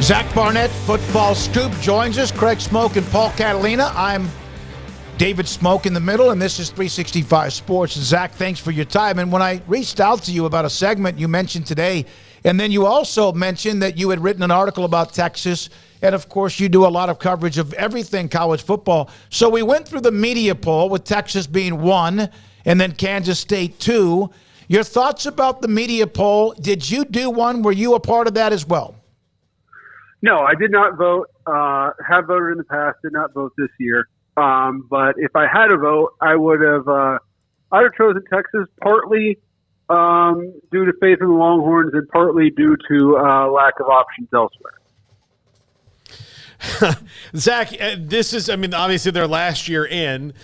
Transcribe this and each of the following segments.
Zach Barnett, Football Scoop, joins us. Craig Smoak and Paul Catalina. I'm David Smoak in the middle, and this is 365 Sports. Zach, thanks for your time. And when I reached out to you about a segment you mentioned today, and then you also mentioned that you had written an article about Texas, and of course you do a lot of coverage of everything college football. So we went through the media poll with Texas being 1 and then Kansas State 2. Your thoughts about the media poll? Did you do one? Were you a part of that as well? No, I did not vote. Have voted in the past, did not vote this year. But if I had to vote, I would have I'd have chosen Texas, partly due to faith in the Longhorns and partly due to lack of options elsewhere. Zach, this is, obviously their last year in.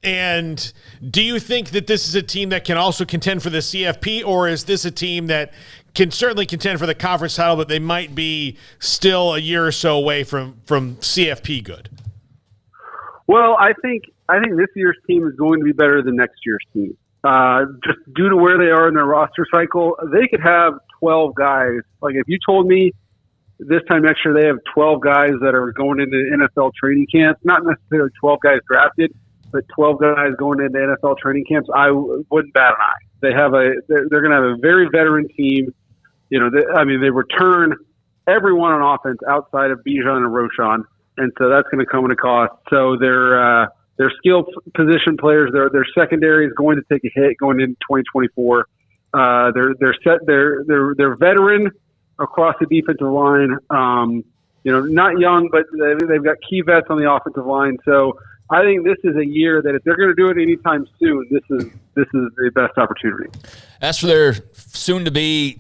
And do you think that this is a team that can also contend for the CFP, or is this a team that can certainly contend for the conference title, but they might be still a year or so away from CFP good? Well, I think this year's team is going to be better than next year's team. Just due to where they are in their roster cycle, they could have 12 guys. Like if you told me this time next year they have 12 guys that are going into NFL training camps, not necessarily 12 guys drafted, but 12 guys going into NFL training camps, I wouldn't bat an eye. They're going to have a very veteran team. You know, they return everyone on offense outside of Bijan and Roschon, and so that's going to come at a cost. So their skilled position players, their secondary is going to take a hit going into 2024. They're veteran across the defensive line. Not young, but they've got key vets on the offensive line. So I think this is a year that if they're going to do it anytime soon, this is the best opportunity. As for their soon-to-be,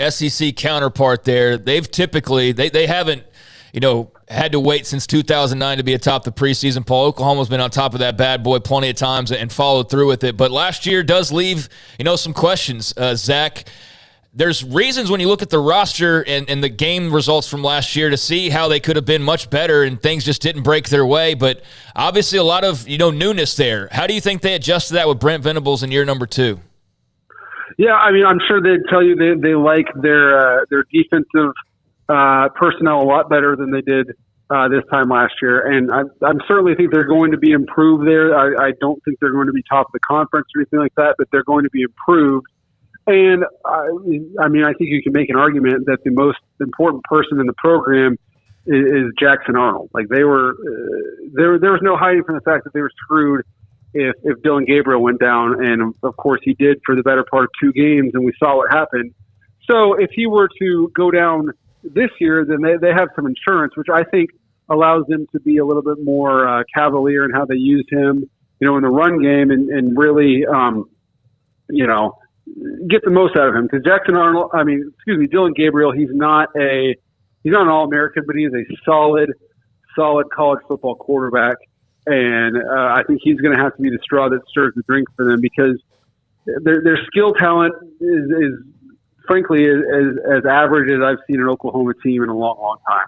SEC counterpart there, they've typically they haven't, had to wait since 2009 to be atop the preseason poll. Oklahoma's been on top of that bad boy plenty of times and followed through with it. But last year does leave, some questions, Zach. There's reasons when you look at the roster and the game results from last year to see how they could have been much better and things just didn't break their way. But obviously a lot of, newness there. How do you think they adjusted that with Brent Venables in year number 2? Yeah, I'm sure they'd tell you they like their defensive personnel a lot better than they did this time last year. And I certainly think they're going to be improved there. I don't think they're going to be top of the conference or anything like that, but they're going to be improved. And I think you can make an argument that the most important person in the program is Jackson Arnold. Like there was no hiding from the fact that they were screwed if Dylan Gabriel went down, and of course he did for the better part of 2 games, and we saw what happened. So if he were to go down this year, then they have some insurance, which I think allows them to be a little bit more cavalier in how they use him, in the run game, and really, get the most out of him. Because Dylan Gabriel, he's not an All-American, but he is a solid college football quarterback. And I think he's going to have to be the straw that stirs the drink for them, because their skill talent is frankly as average as I've seen an Oklahoma team in a long, long time.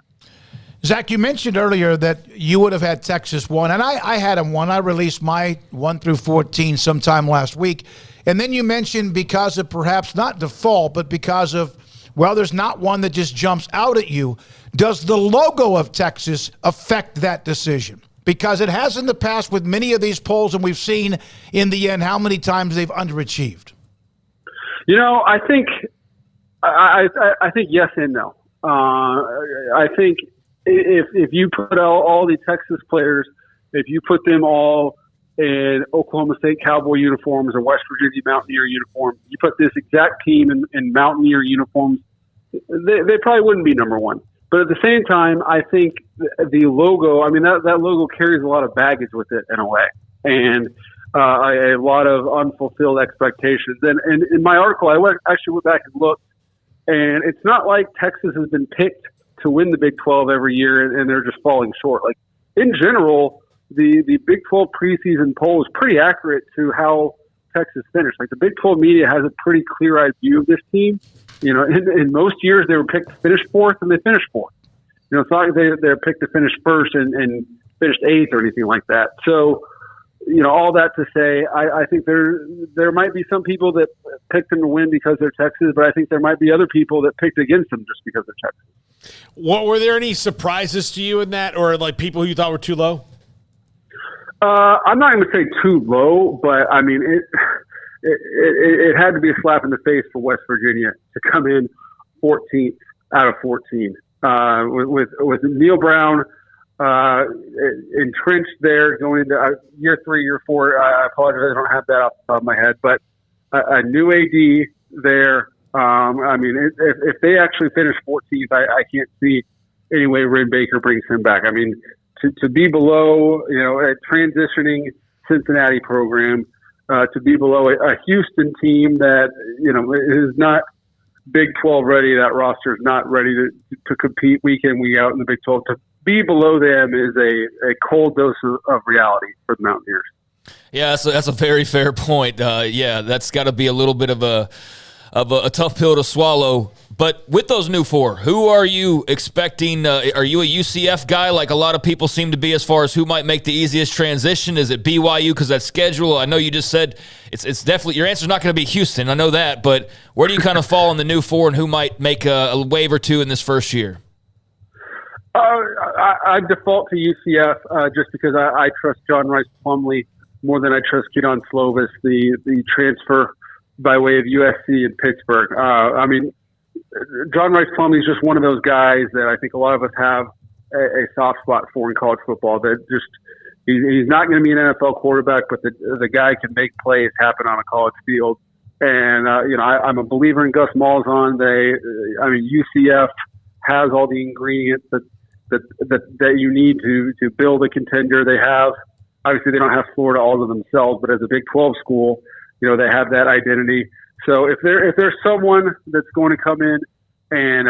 Zach, you mentioned earlier that you would have had Texas 1, and I had them 1. I released my 1 through 14 sometime last week. And then you mentioned because of perhaps not default, but because of, there's not one that just jumps out at you. Does the logo of Texas affect that decision? Because it has in the past with many of these polls, and we've seen in the end how many times they've underachieved. I think yes and no. I think if you put all the Texas players, if you put them all in Oklahoma State Cowboy uniforms or West Virginia Mountaineer uniforms, you put this exact team in Mountaineer uniforms, they probably wouldn't be number 1. But at the same time, I think the logo, that logo carries a lot of baggage with it in a way, and a lot of unfulfilled expectations. And in my article, I actually went back and looked, and it's not like Texas has been picked to win the Big 12 every year and they're just falling short. Like in general, the Big 12 preseason poll is pretty accurate to how Texas finished. Like the Big 12 media has a pretty clear-eyed view of this team. In most years they were picked to finish 4th, and they finished 4th. It's not like they're picked to finish 1st and finished 8th or anything like that. So, all that to say, I think there might be some people that picked them to win because they're Texas, but I think there might be other people that picked against them just because they're Texas. Were there any surprises to you in that, or like people who you thought were too low? I'm not going to say too low, but I mean it had to be a slap in the face for West Virginia to come in 14th out of 14 with Neil Brown entrenched there going into year 3, year 4. I apologize, I don't have that off the top of my head, but a new AD there. I mean, if they actually finish 14th, I can't see any way Ren Baker brings him back. I mean, to be below, a transitioning Cincinnati program, to be below a Houston team that, is not Big 12 ready. That roster is not ready to compete week in, week out in the Big 12. To be below them is a cold dose of reality for the Mountaineers. Yeah, that's a very fair point. That's got to be a little bit of a tough pill to swallow. But with those new 4, who are you expecting? Are you a UCF guy like a lot of people seem to be as far as who might make the easiest transition? Is it BYU because that schedule? I know you just said it's definitely – your answer's not going to be Houston. I know that. But where do you kind of fall in the new 4 and who might make a wave or two in this first year? I default to UCF just because I trust John Rice Plumlee more than I trust Keaton Slovis, the transfer by way of USC and Pittsburgh. I mean, John Rice Plumlee is just one of those guys that I think a lot of us have a soft spot for in college football. That just he's not going to be an NFL quarterback, but the guy can make plays happen on a college field. And I'm a believer in Gus Malzahn. UCF has all the ingredients that you need to build a contender. They have obviously they don't have Florida all to themselves, but as a Big 12 school, they have that identity. So if there's someone that's going to come in and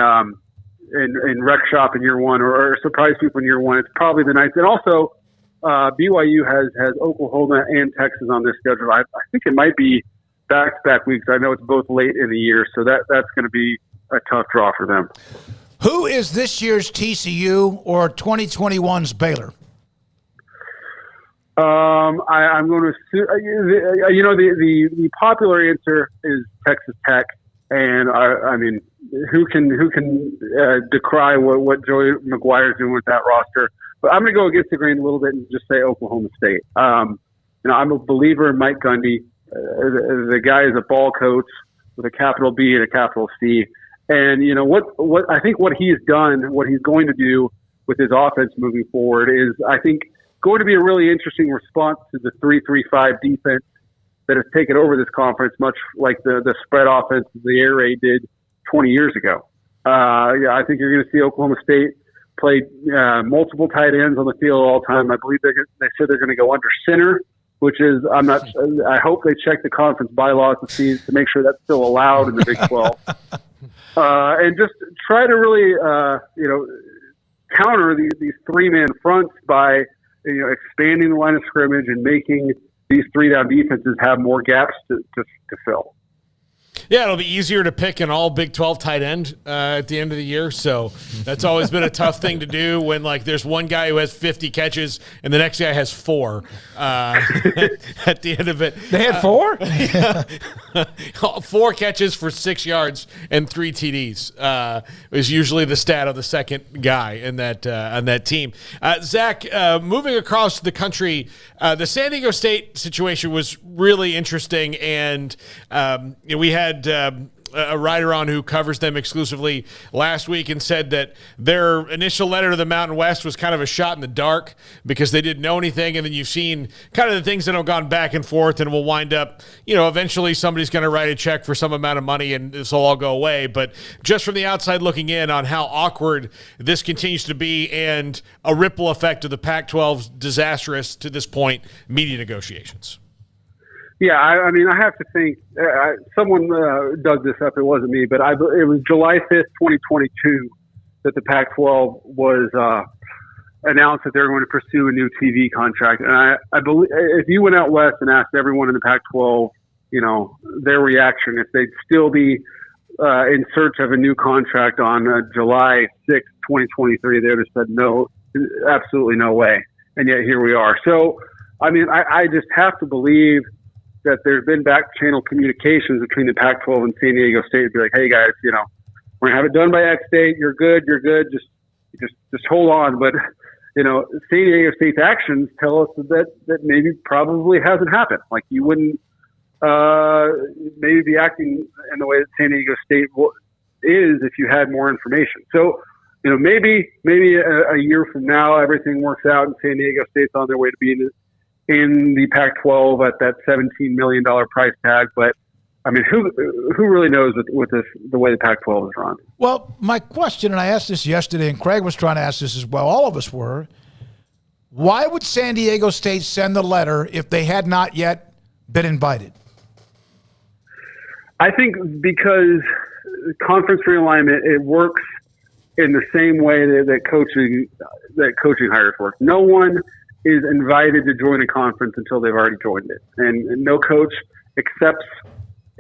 wreck shop in year 1 or surprise people in year 1, it's probably the Knights. And also, BYU has Oklahoma and Texas on their schedule. I think it might be back-to-back weeks. I know it's both late in the year, so that's going to be a tough draw for them. Who is this year's TCU or 2021's Baylor? I'm going to the popular answer is Texas Tech, and I mean, who can decry what Joey McGuire is doing with that roster? But I'm going to go against the grain a little bit and just say Oklahoma State. I'm a believer in Mike Gundy. The guy is a ball coach with a capital B and a capital C. And what I think what he's done, what he's going to do with his offense moving forward is, I think, going to be a really interesting response to the 3-3-5 defense that has taken over this conference, much like the spread offense the Air Raid did 20 years ago. I think you're going to see Oklahoma State play multiple tight ends on the field all the time. I believe they said they're going to go under center, which is I hope they check the conference bylaws to make sure that's still allowed in the Big 12. And just try to really counter these 3-man fronts by expanding the line of scrimmage and making these 3-down defenses have more gaps to fill. Yeah, it'll be easier to pick an all Big 12 tight end at the end of the year. So that's always been a tough thing to do when, there's one guy who has 50 catches and the next guy has 4 at the end of it. They had 4? 4 catches for 6 yards and 3 TDs is usually the stat of the second guy in that on that team. Zach, moving across the country, the San Diego State situation was really interesting, and we had a writer on who covers them exclusively last week and said that their initial letter to the Mountain West was kind of a shot in the dark because they didn't know anything. And then you've seen kind of the things that have gone back and forth and will wind up, eventually somebody's going to write a check for some amount of money and this will all go away. But just from the outside looking in on how awkward this continues to be and a ripple effect of the Pac-12's disastrous to this point media negotiations. Yeah, I mean, I have to think someone dug this up. It wasn't me, but it was July 5th, 2022, that the Pac-12 was announced that they're going to pursue a new TV contract. And I believe if you went out west and asked everyone in the Pac-12, their reaction, if they'd still be in search of a new contract on July 6th, 2023, they would have said no, absolutely no way. And yet here we are. So, I mean, I just have to believe that there's been back channel communications between the Pac-12 and San Diego State to be like, hey guys, We're gonna have it done by X date. You're good. Just hold on. But San Diego State's actions tell us that maybe probably hasn't happened. Like, you wouldn't maybe be acting in the way that San Diego State is if you had more information. So, maybe a year from now, everything works out and San Diego State's on their way to being in the Pac-12 at that $17 million price tag. But I mean, who really knows with the way the Pac-12 is run? Well, my question, and I asked this yesterday, and Craig was trying to ask this as well, all of us were, why would San Diego State send the letter if they had not yet been invited? I think because conference realignment, it works in the same way that coaching hires work. No one is invited to join a conference until they've already joined it, and no coach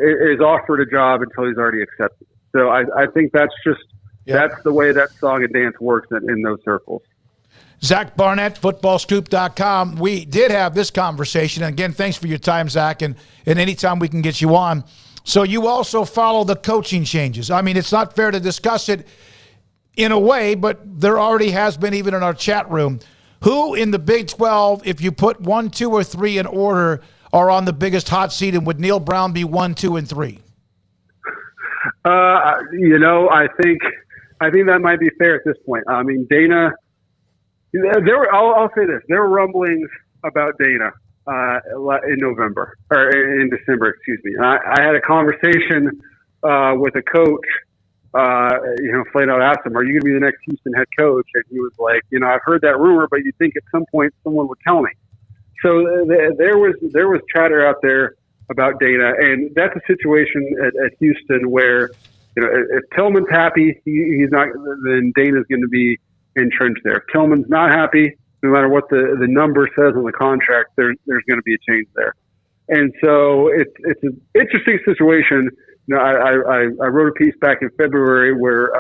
is offered a job until he's already accepted it. So I think that's the way that song and dance works in those circles. Zach Barnett, footballscoop.com. We did have this conversation. And again, thanks for your time, Zach, and anytime we can get you on. So you also follow the coaching changes. I mean, it's not fair to discuss it in a way, but there already has been, even in our chat room. Who in the Big 12, if you put 1, 2, or 3 in order, are on the biggest hot seat, and would Neil Brown be 1, 2, and 3? I think that might be fair at this point. I mean, Dana. I'll say this: there were rumblings about Dana in November or in December, excuse me. And I had a conversation with a coach. Flat out asked him, "Are you going to be the next Houston head coach?" And he was like, "I've heard that rumor, but you'd think at some point someone would tell me." So there was chatter out there about Dana, and that's a situation at Houston where, if Tillman's happy, he's not. Then Dana's going to be entrenched there. If Tillman's not happy, no matter what the number says on the contract, there's going to be a change there. And so it's an interesting situation. I wrote a piece back in February where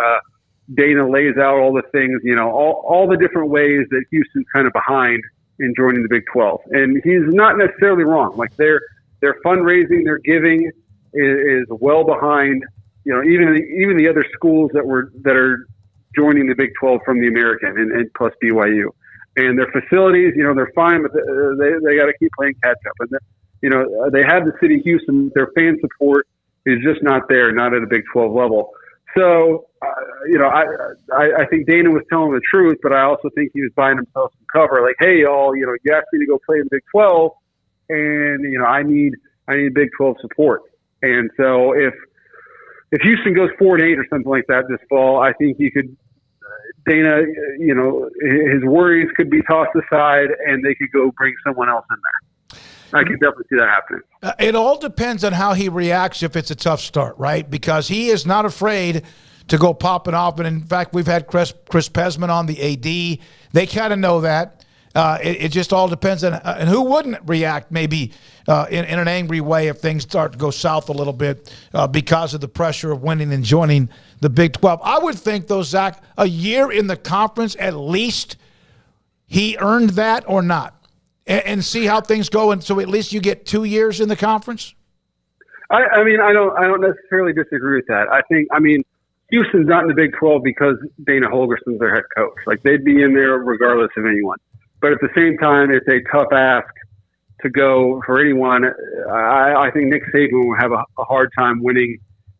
Dana lays out all the things, all the different ways that Houston's kind of behind in joining the Big 12. And he's not necessarily wrong. Like, their fundraising, their giving is well behind, even the other schools that are joining the Big 12 from the American and plus BYU. And their facilities, they're fine, but they got to keep playing catch up. And they have the city of Houston, their fan support is just not there, not at a Big 12 level. So, I think Dana was telling the truth, but I also think he was buying himself some cover. Like, hey, y'all, you asked me to go play in the Big 12, and I need Big 12 support. And so if Houston goes 4-8 or something like that this fall, I think you could Dana, his worries could be tossed aside, and they could go bring someone else in there. I can definitely see that happening. It all depends on how he reacts if it's a tough start, right? Because he is not afraid to go popping off. And in fact, we've had Chris Pesman on the AD. They kind of know that. It just all depends on and who wouldn't react maybe in an angry way if things start to go south a little bit because of the pressure of winning and joining the Big 12. I would think, though, Zach, a year in the conference at least, he earned that or not. And see how things go, and so at least you get 2 years in the conference. I don't necessarily disagree with that. Houston's not in the Big 12 because Dana Holgorsen's their head coach. Like, they'd be in there regardless of anyone. But at the same time, it's a tough ask to go for anyone. I think Nick Saban will have a hard time winning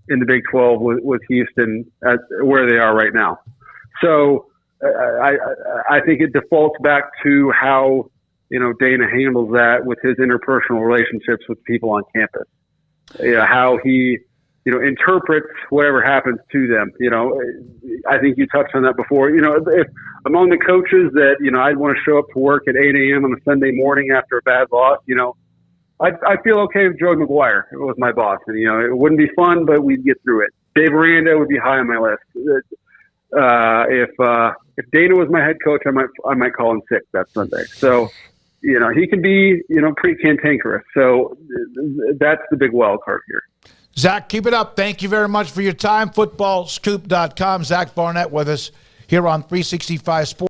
in the Big 12 with Houston at where they are right now. So I think it defaults back to how Dana handles that with his interpersonal relationships with people on campus. How he, interprets whatever happens to them. I think you touched on that before. If among the coaches that, I'd want to show up to work at 8 a.m. on a Sunday morning after a bad loss, I feel okay if Joe McGuire was my boss. And, it wouldn't be fun, but we'd get through it. Dave Aranda would be high on my list. If Dana was my head coach, I might call him sick that Sunday. So, he can be, pretty cantankerous. So that's the big wild card here. Zach, keep it up. Thank you very much for your time. Footballscoop.com. Zach Barnett with us here on 365 Sports.